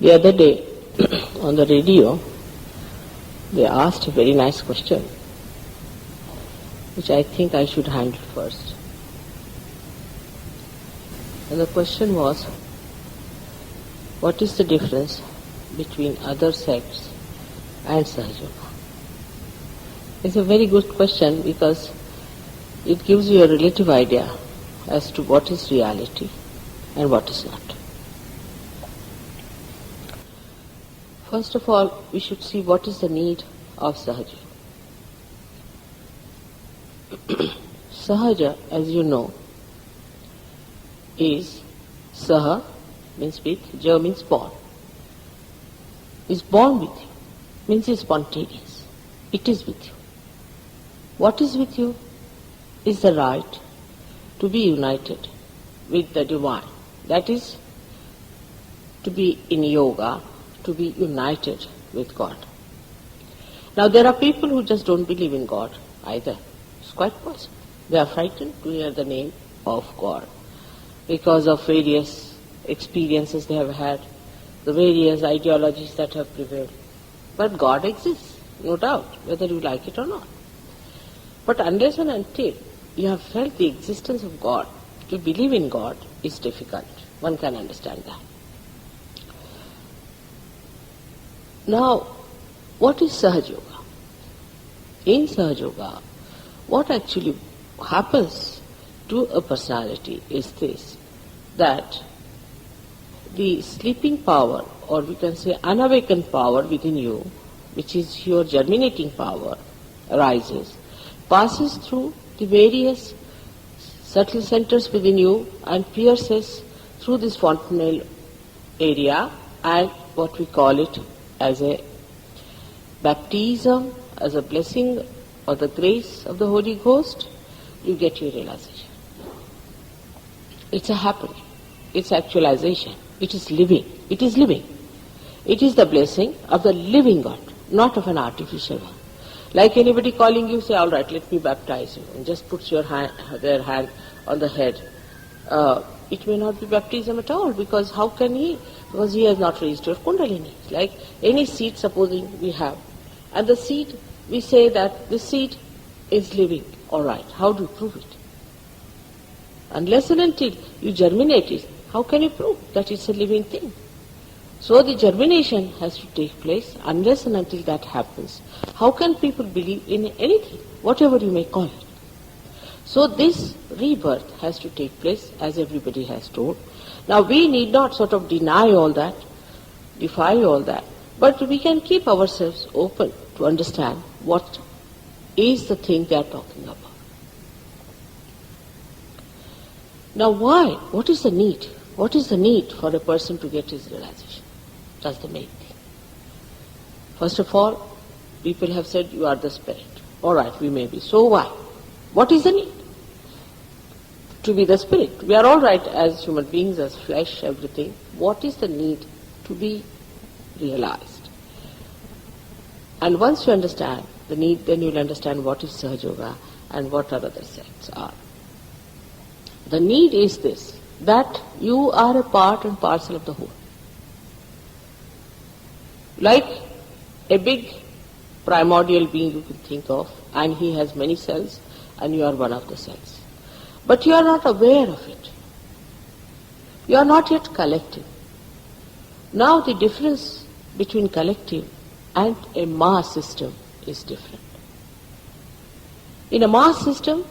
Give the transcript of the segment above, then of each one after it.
The other day, on the radio, they asked a very nice question, which I think I should handle first. And the question was, what is the difference between other sects and Sahaja Yoga? It's a very good question because it gives you a relative idea as to what is reality and what is not. First of all, we should see what is the need of Sahaja. Sahaja, as you know, is Saha means with, Ja means born. Is born with you, means it's spontaneous. It is with you. What is with you is the right to be united with the divine. That is, to be in yoga, to be united with God. Now there are people who just don't believe in God either. It's quite possible. They are frightened to hear the name of God because of various experiences they have had, the various ideologies that have prevailed. But God exists, no doubt, whether you like it or not. But unless and until you have felt the existence of God, to believe in God is difficult. One can understand that. Now, what is Sahaja Yoga? In Sahaja Yoga, what actually happens to a personality is this, that the sleeping power, or we can say unawakened power within you, which is your germinating power, arises, passes through the various subtle centers within you and pierces through this fontanelle area, and what we call it as a baptism, as a blessing or the grace of the Holy Ghost, you get your realization. It's a happening. It's actualization. It is living. It is living. It is the blessing of the living God, not of an artificial one. Like anybody calling you, say, all right, let me baptize you, and just puts their hand on the head. It may not be baptism at all, because how can he? Because he has not reached your kundalini. Like any seed, supposing we have, and the seed, we say that the seed is living. All right, how do you prove it? Unless and until you germinate it, how can you prove that it's a living thing? So the germination has to take place. Unless and until that happens, how can people believe in anything, whatever you may call it? So this rebirth has to take place, as everybody has told. Now we need not sort of deny all that, defy all that, but we can keep ourselves open to understand what is the thing they are talking about. Now why? What is the need? What is the need for a person to get his realization? That's the main thing. First of all, people have said, you are the spirit. All right, we may be. So why? What is the need? To be the spirit. We are all right as human beings, as flesh, everything. What is the need to be realized? And once you understand the need, then you will understand what is Sahaja Yoga and what other sects are. The need is this, that you are a part and parcel of the whole. Like a big primordial being you can think of, and he has many cells, and you are one of the cells. But you are not aware of it. You are not yet collective. Now the difference between collective and a mass system is different. In a mass system,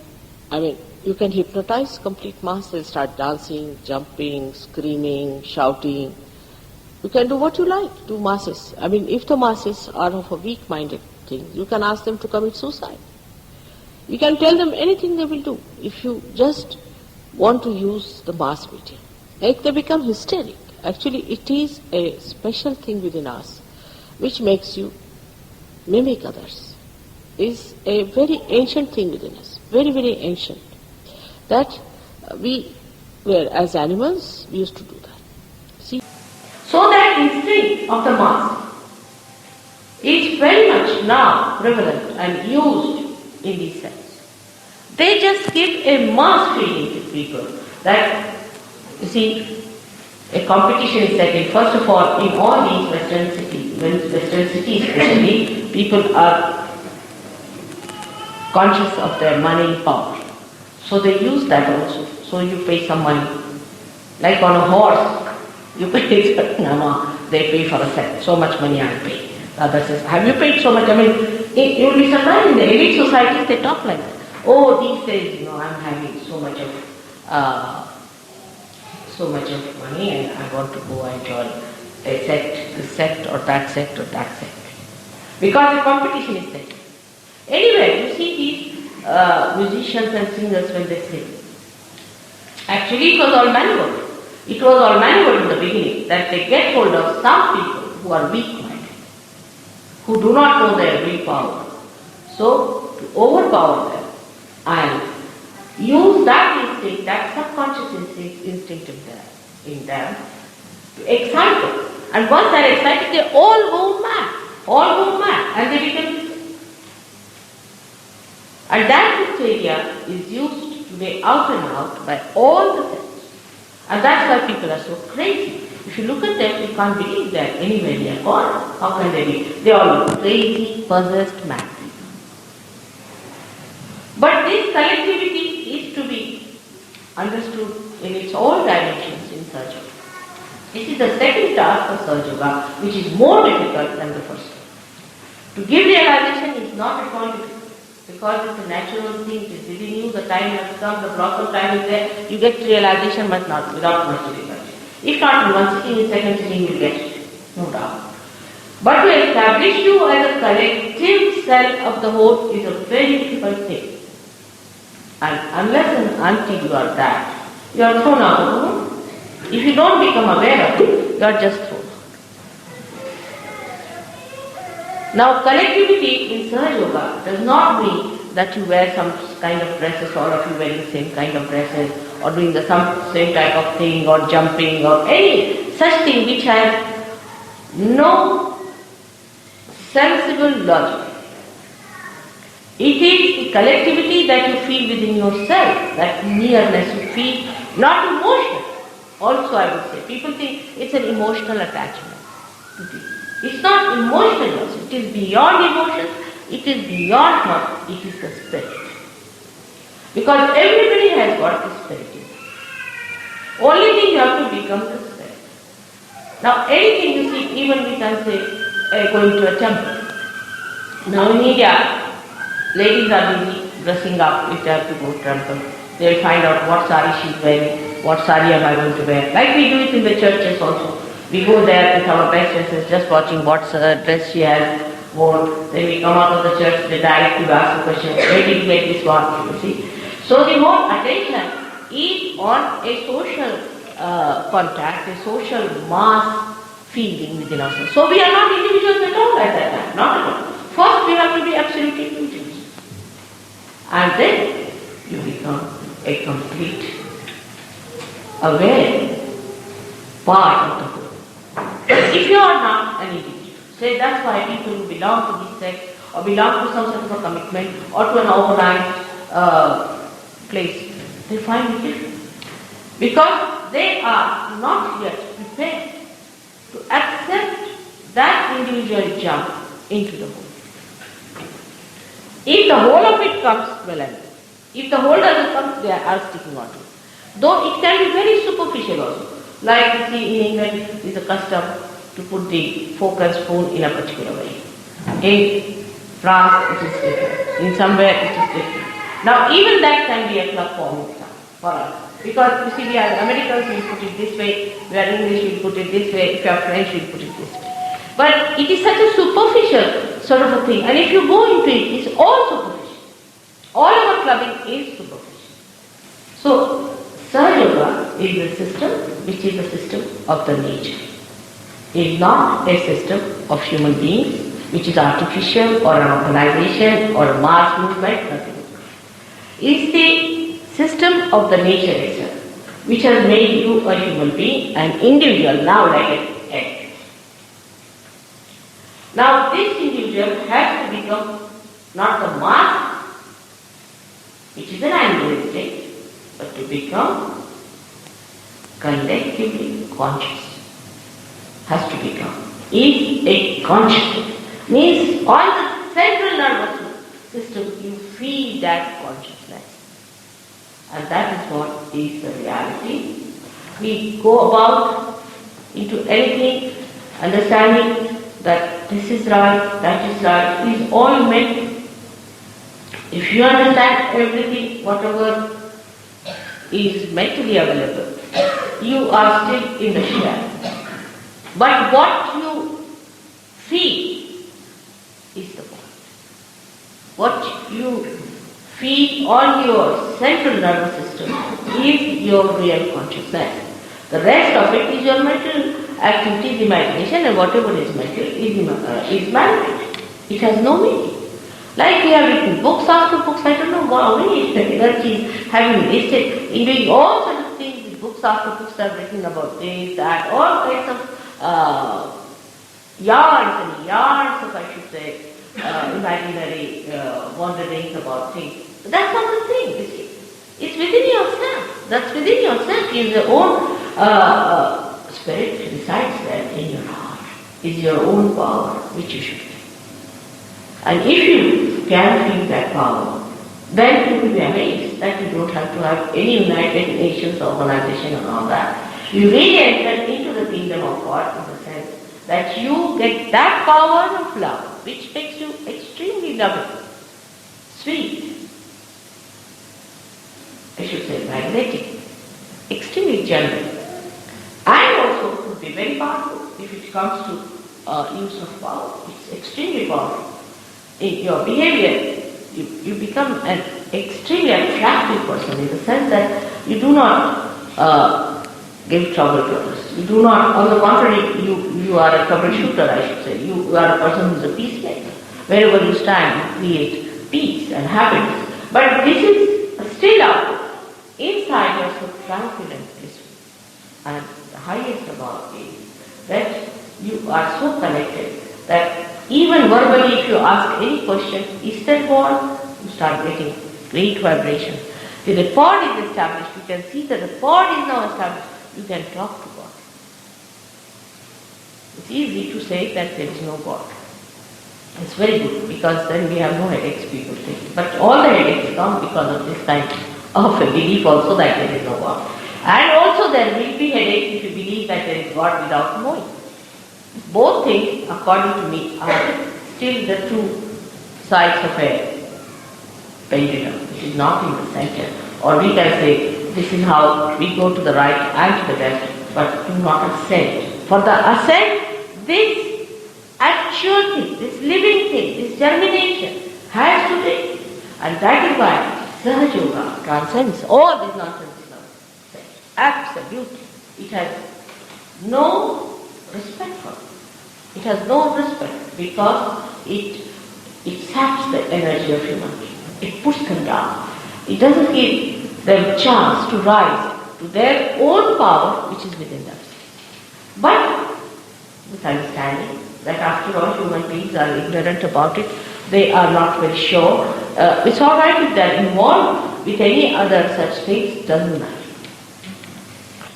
you can hypnotize complete mass. They'll start dancing, jumping, screaming, shouting. You can do what you like, do masses. If the masses are of a weak-minded thing, you can ask them to commit suicide. You can tell them anything they will do if you just want to use the mass media. Like they become hysteric. Actually, it is a special thing within us which makes you mimic others. It's a very ancient thing within us, very, very ancient. That we were, as animals, we used to do that. See? So that instinct of the mass is very much now prevalent and used in these sects. They just give a mass feeling to people that, you see, a competition is setting. First of all, in all these Western cities especially, people are conscious of their money power. So they use that also. So you pay some money. Like on a horse, you pay a certain amount, they pay for a set. So much money I pay. The other says, have you paid so much? I mean, you'll be surprised in the elite societies, they talk like that. Oh, these days, I'm having so much of money and I want to go and join a sect, this sect or that sect or that sect. Because the competition is there. Anyway, you see these musicians and singers when they sing. Actually, it was all maneuvered. It was all maneuvered in the beginning, that they get hold of some people who are weak-minded, who do not know their willpower. So, to overpower them and use that instinct, that subconscious instinct in them, to excite them. And once they are excited, they all go mad, and they become. And that hysteria is used today out and out by all the sects. And that's why people are so crazy. If you look at them, you can't believe they are anywhere near God. How can they be? They are all crazy, possessed, mad people. But this collectivity is to be understood in its all dimensions in Sahaja Yoga. This is the second task of Sahaja Yoga, which is more difficult than the first one. To give realization is not at all difficult. Because it's a natural thing, it is within you, the time has come, the block of time is there, you get realization but not without much difficulty. If not in one sitting, in second sitting you get it, no doubt. But to establish you as a collective self of the whole is a very difficult thing. And unless and until you are that, you are thrown out of the room. If you don't become aware of it, you are just thrown out. Now, collectivity in Sahaja Yoga does not mean that you wear some kind of dresses, all of you wearing the same kind of dresses, or doing the same type of thing, or jumping, or any such thing which has no sensible logic. It is the collectivity that you feel within yourself, that nearness you feel, not emotional. Also, I would say, people think it's an emotional attachment to this. It's not emotional also, it is beyond emotions, it is beyond thought, it is the spirit. Because everybody has got the spirit in them. Only thing you have to become the spirit. Now anything you see, even we can say going to a temple. Now in India, ladies are busy dressing up if they have to go to temple. They will find out what sari she is wearing, what sari am I going to wear. Like we do it in the churches also. We go there with our best dresses, just watching what dress she has worn. Then we come out of the church, they directly ask the question, where did you get this one? You see. So the whole attention is on a social contact, a social mass feeling within ourselves. So we are not individuals at all at that time, not at all. First we have to be absolutely individuals. And then you become a complete, aware part of the whole. If you are not an individual, say that's why people who belong to this sect or belong to some sort of a commitment or to an organized place, they find it difficult. Because they are not yet prepared to accept that individual jump into the whole. If the whole of it comes, well and good. If the whole doesn't come, they are sticking on to it. Though it can be very superficial also. Like you see in England, is a custom to put the fork and spoon in a particular way. In France, it is different. In somewhere, it is different. Now, even that can be a club for us. Because you see, we are Americans, we put it this way. We are English, we put it this way. If you are French, we put it this way. But it is such a superficial sort of a thing. And if you go into it, it's all superficial. All our clubbing is superficial. So, Sahaja Yoga is a system which is a system of the nature. It is not a system of human beings which is artificial or an organization or a mass movement, nothing. It is the system of the nature itself which has made you a human being, an individual now like an egg. Now this individual has to become not the mass which is an animal instinct, but to become collectively conscious. Has to become. Is a consciousness. Means on the central nervous system you feel that consciousness. And that is what is the reality. We go about into anything understanding that this is right, that is all meant. If you understand everything, whatever is mentally available, you are still in the shell. But what you feel is the point. What you feel on your central nervous system is your real consciousness. The rest of it is your mental activities, imagination, and whatever is mental is man-made. It has no meaning. Like we have written books after books, I don't know how many energies have been wasted in doing all sorts of things. Books after books have written about this, that, all kinds of yards and yards of, I should say, imaginary wanderings about things. But that's not the thing, you see. It's within yourself. That's within yourself. Is your own spirit resides there in your heart. Is your own power which you should feel. And if you can feel that power, then you will be amazed that you don't have to have any United Nations organization and all that. You really enter into the kingdom of God in the sense that you get that power of love, which makes you extremely loving, sweet, I should say magnetic, extremely gentle, and also could be very powerful if it comes to use of power. It's extremely powerful. In your behavior, you become an extremely attractive person in the sense that you do not give trouble to others. You do not, on the contrary, you are a troubleshooter, I should say. You are a person who is a peacemaker. Wherever you stand, you create peace and happiness. But this is still out. Inside you are so tranquil and peaceful. And the highest of all is that you are so connected that even verbally, if you ask any question, is there God? You start getting great vibration. The rapport is established. You can see the rapport is now established. You can talk to God. It's easy to say that there is no God. It's very good because then we have no headaches, people think. But all the headaches come because of this kind of a belief also that there is no God. And also there will be headaches if you believe that there is God without knowing. Both things, according to me, are still the two sides of a pendulum. It is not in the center. Or we can say, this is how we go to the right and to the left, but do not ascend. For the ascent, this actual thing, this living thing, this germination has to take. And that is why Sahaja Yoga transcends all these nonsense now. Absolutely. It has no respect for it. It has no respect because it saps the energy of human beings. It puts them down. It doesn't give them chance to rise to their own power which is within themselves. But with understanding that after all human beings are ignorant about it, they are not very sure. It's all right if they are involved with any other such things, doesn't matter.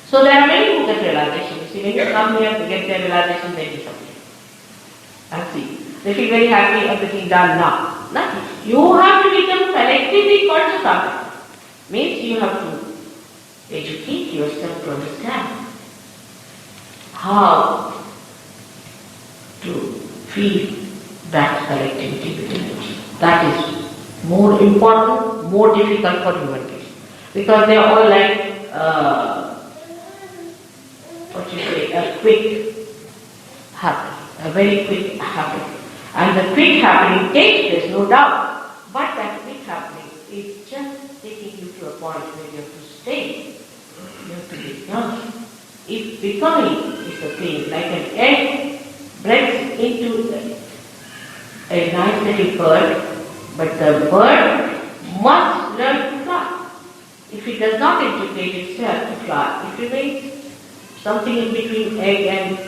So there are many who get realization. You see, when you come here to get their realization, they disappear. And see, they feel very happy, everything done now. Nothing. You have to become collectively conscious of it. Means you have to educate yourself to understand how to feel that collectivity within you. That is more important, more difficult for human beings. Because they are all like, a quick happening, a very quick happening. And the quick happening takes place, no doubt. But that quick happening is just taking you to a point where you have to stay. You have to become. If becoming is the thing, like an egg breaks into a nice little bird, but the bird must learn to fly. If it does not integrate itself to fly, it remains something in between egg and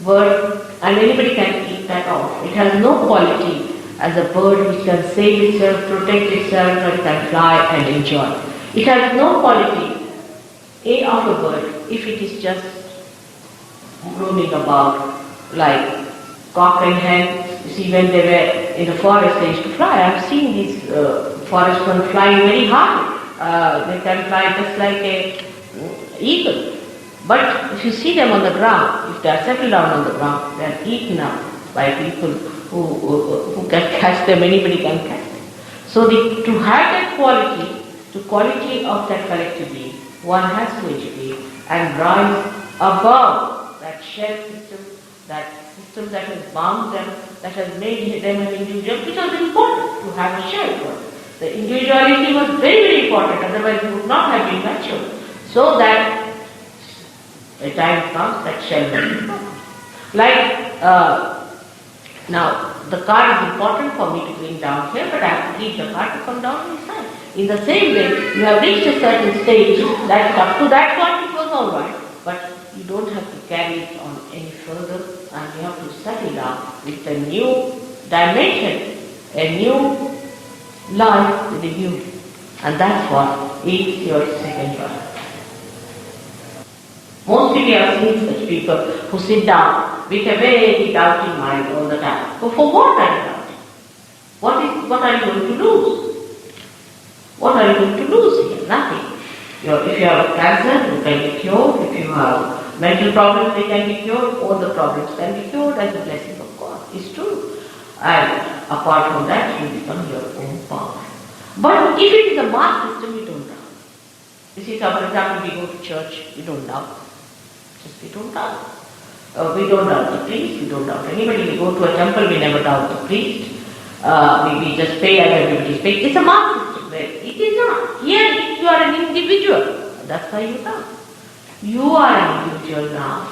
bird, and anybody can eat that off. It has no quality as a bird which can save itself, protect itself, and can fly and enjoy. It has no quality of a bird if it is just roaming about like cock and hen. You see, when they were in the forest, they used to fly. I've seen these forest ones flying very high. They can fly just like a eagle. But if you see them on the ground, if they are settled down on the ground, they are eaten up by people who can catch them. Anybody can catch them. So to have that quality, the quality of that collective being, one has to educate and rise above that shell system, that system that has bound them, that has made them an individual, which was important to have a shell. The individuality was very, very important, otherwise it would not have been natural. So that a time comes that shall be important. Like now, the car is important for me to bring down here, but I have to leave the car to come down inside. In the same way, you have reached a certain stage that up to that point it was all right, but you don't have to carry it on any further, and you have to settle down with a new dimension, a new life within you, and that's what is your second life. Mostly we have seen such people who sit down with a very doubting mind all the time. But for what are you doubting? What are you going to lose? What are you going to lose here? Nothing. If you have cancer, you can be cured. If you have mental problems, they can be cured. All the problems can be cured as a blessing of God. It's true. And apart from that, you become your own power. But if it is a mass system, we don't doubt. You see, so for example, we go to church, we don't doubt. We don't doubt. We don't doubt the priest, we don't doubt anybody. We go to a temple, we never doubt the priest. We just pay as everybody pays. It's a mass system where it is not. Here you are an individual. That's why you doubt. You are an individual now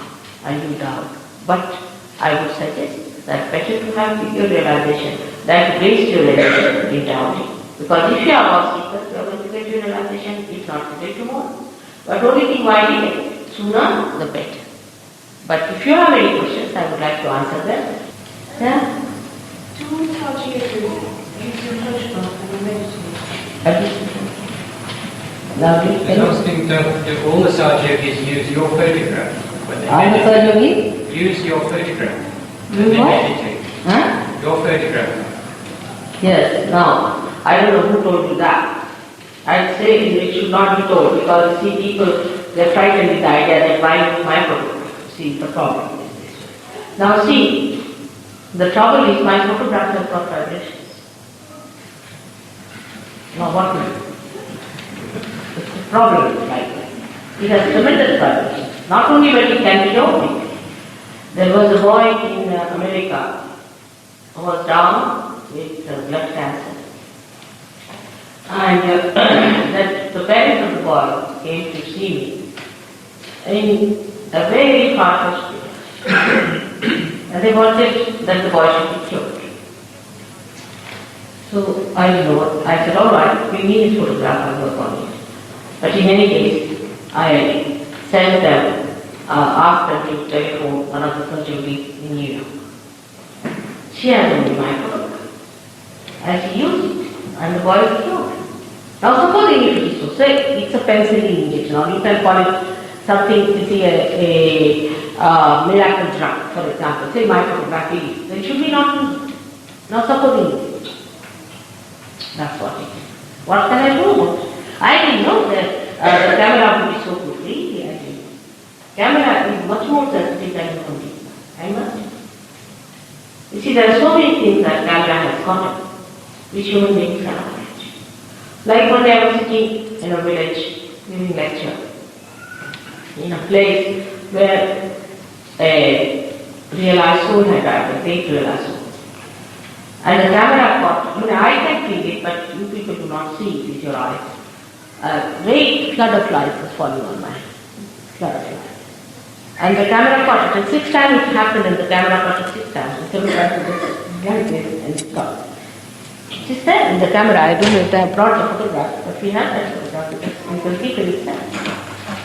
and you doubt. But I would suggest that better to have your realization than to waste your realization in doubting. Because if you are God seekers, you are going to get your realization, if not today, tomorrow. But only thing why delay? Sooner the better. But if you have any questions, I would like to answer them. Yeah? Do Sahaja Yoga use your photograph when you meditate? Lovely. I don't think that all the Sahaja Yogis use your photograph when they I'm a meditate. Sahaja Yogi? Use your photograph when Use they what? meditate. Huh? Your photograph. Yes, now, I don't know who told you that. I'd say it should not be told because you see people, they're frightened with the idea that why use my photograph? See, the problem is this way. Now see, the trouble is my photograph has got vibrations. Now what will do? The problem is like that. It has tremendous vibrations. Not only when it can be shown. There was a boy in America who was down with blood cancer. And that the parents of the boy came to see me in a very far-fetched way. And they wanted that the boy should be cured. So I said, all right, we need his photograph, I'll work on it. But in any case, I sent them, asked them to telephone one of the surgeons in New York. She has only my photograph. And she used it, and the boy is cured. Now supposing it is so, say it's a penicillin injection, or you can call it something, you see a miracle drug, for example, say my photograph is, then should we not use it? Now supposing it is. That's what it is. What can I do? I didn't know that the camera would be so good. Really, I didn't know. Camera is much more sensitive than human being. I must. You see, there are so many things that camera has caught up, which human beings cannot catch. Like one day I was sitting in a village giving lecture in a place where a realized soul had died, a great realized soul. And the camera caught, I can feel it, but you people do not see it with your eyes. A great flood of light was falling on my head. Flood of light. And the camera caught it. And 6 times it happened and the camera caught it 6 times. And so we tried to just like this and it stopped. It is there in the camera. I don't know if they have brought the photograph, but we have that photograph because you can see it there.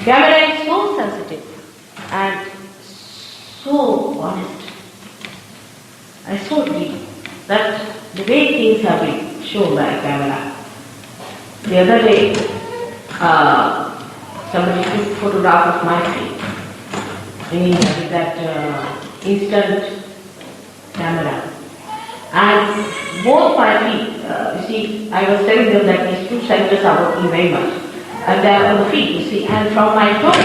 Camera is so sensitive and so honest and so deep that the way things have been shown by camera. The other day, somebody took a photograph of my feet in India with that instant camera. And both my feet, you see, I was telling them that these two centers are working very much. And they are on the feet, you see, and from my toe,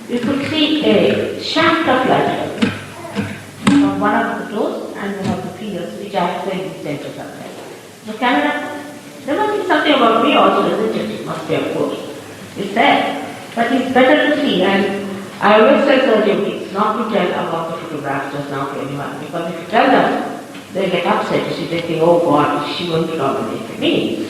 you could see a shaft of light from one of the toes and one of the fingers, which I have said in the center sometimes. The camera, there must be something about me also, isn't it? It must be, of course. It's there. But it's better to see, and I always tell surgeons not to tell about the photographs just now to anyone, because if you tell them, they get upset. You see, they think, oh God, she won't dominate me.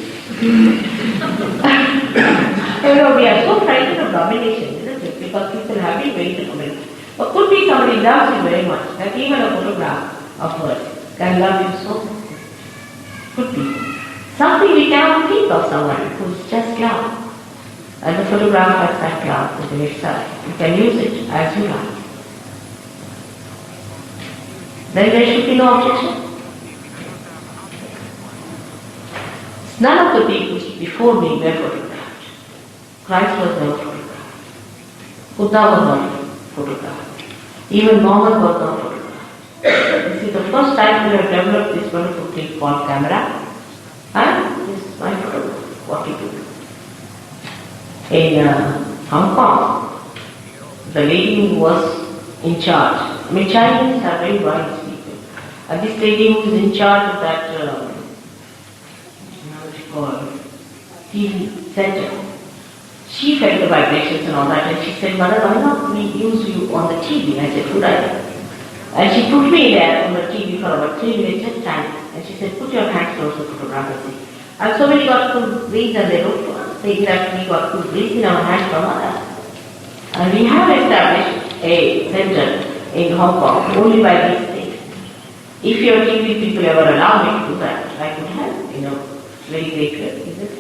We are so frightened of domination, isn't it? Because people have been very dominant. But could be somebody loves you very much, that even a photograph of her can love you so much. Could be. Something we cannot think of someone who's just love. And the photograph has that love within itself. You can use it as you like. Then there should be no objection. None of the people before me were photographed. Christ was never photographed. Buddha was not photographed. Even Muhammad was not photographed. This is the first time we have developed this wonderful thing called camera. And this is my photograph, what you do. In Hong Kong, the lady who was in charge, I mean Chinese are very wise people, and this lady who is in charge of that TV center, she felt the vibrations and all that, and she said, Mother, why not we use you on the TV? I said, good idea. And she put me there on the TV for about 3 minutes at a time, and she said, put your hands close to photography. And so many got good breeze and they looked to us, saying that we got good breeze in our hands from others. And we have established a center in Hong Kong only by these things. If your TV people ever allow me to do that, I could help, very great way, isn't it?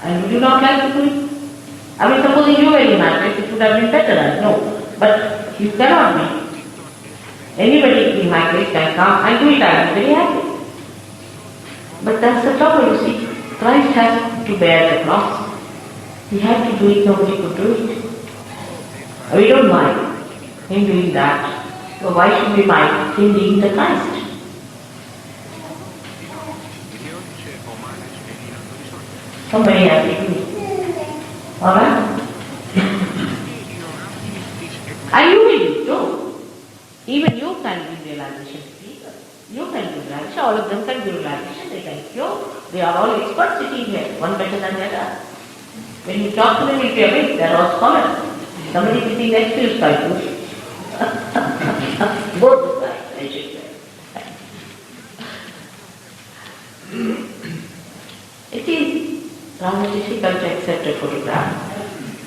And would you not like to do it? I mean, supposing you were in marriage, it would have been better, I know. But you cannot be. Anybody in my place can come and do it, I am very happy. But that's the trouble, you see. Christ has to bear the cross. He had to do it, nobody could do it. We don't mind him doing that. So why should we mind him being the Christ? Somebody has to do it. Alright? And you will do too. Even you can give realization to people. You can give realization, all of them can give realization, they can cure. They are all experts sitting here, one better than the other. When you talk to them, you'll be amazed, they are all scholars. Somebody sitting next to you is quite good. Both sides, I should say. It is rather difficult to accept a photograph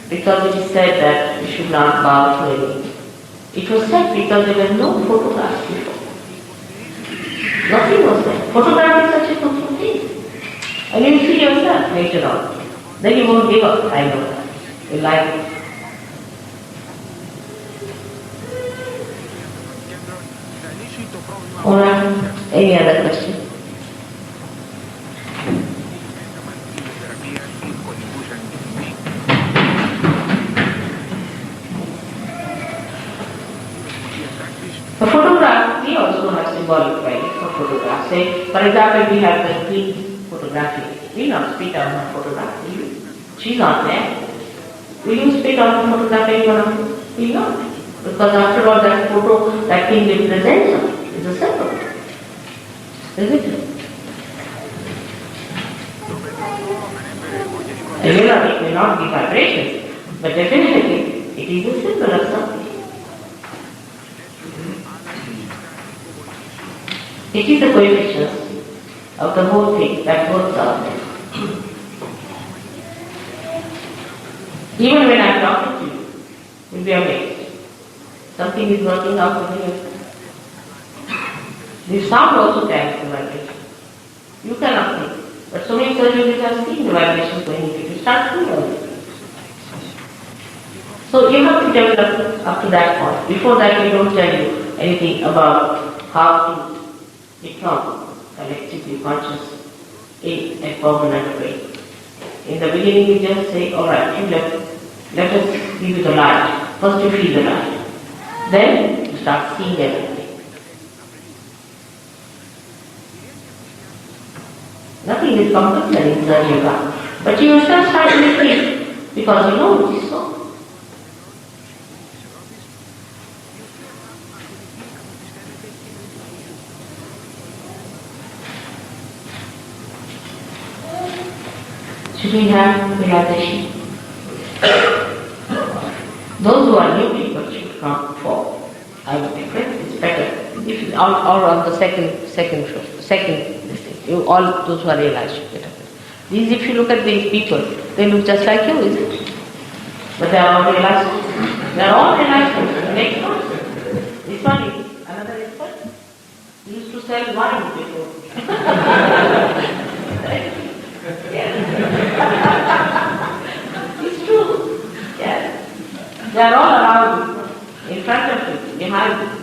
because it is said that we should not bow to any. It was said because there were no photographs before. Nothing was there. Photograph is such a beautiful thing. And you will see yourself later on. Then you won't give up, I know that. You like it. Alright, any other question? For photograph, we also have symbolic value for photograph. Say, for example, we have the green photography. We not spit on her photograph, will you? She's not there. Will you spit on the photograph anyone of you? Will not. Because after all, that photo, that thing represents her. It's a symbol. Isn't it? And it may not be vibration, but definitely it is a symbol of something. It is the coefficient of the whole thing that works out there. Even when I am talking to you, you'll be amazed. Something is working out for you. The sound also carries the vibration. You cannot think. But so many surgeons have seen the vibration going into it. You start feeling it. So you have to develop up to that point. Before that, we don't tell you anything about how to become collectively conscious in a permanent way. In the beginning we just say, all right, let us give you the light. First you feel the light. Then you start seeing everything. Nothing is compulsory in Sahaja Yoga. But you yourself start to think because you know it is so. Should we have realization? Those who are new people should come for. I would recommend it's better. If you or on the second this thing. You all those who are realized should get up. These, if you look at these people, they look just like you, isn't it? But they are all realized. They are all realized. Next one. This one is another expert. He used to sell wine before. It's true. Yes. They are all around you, in front of you, behind you.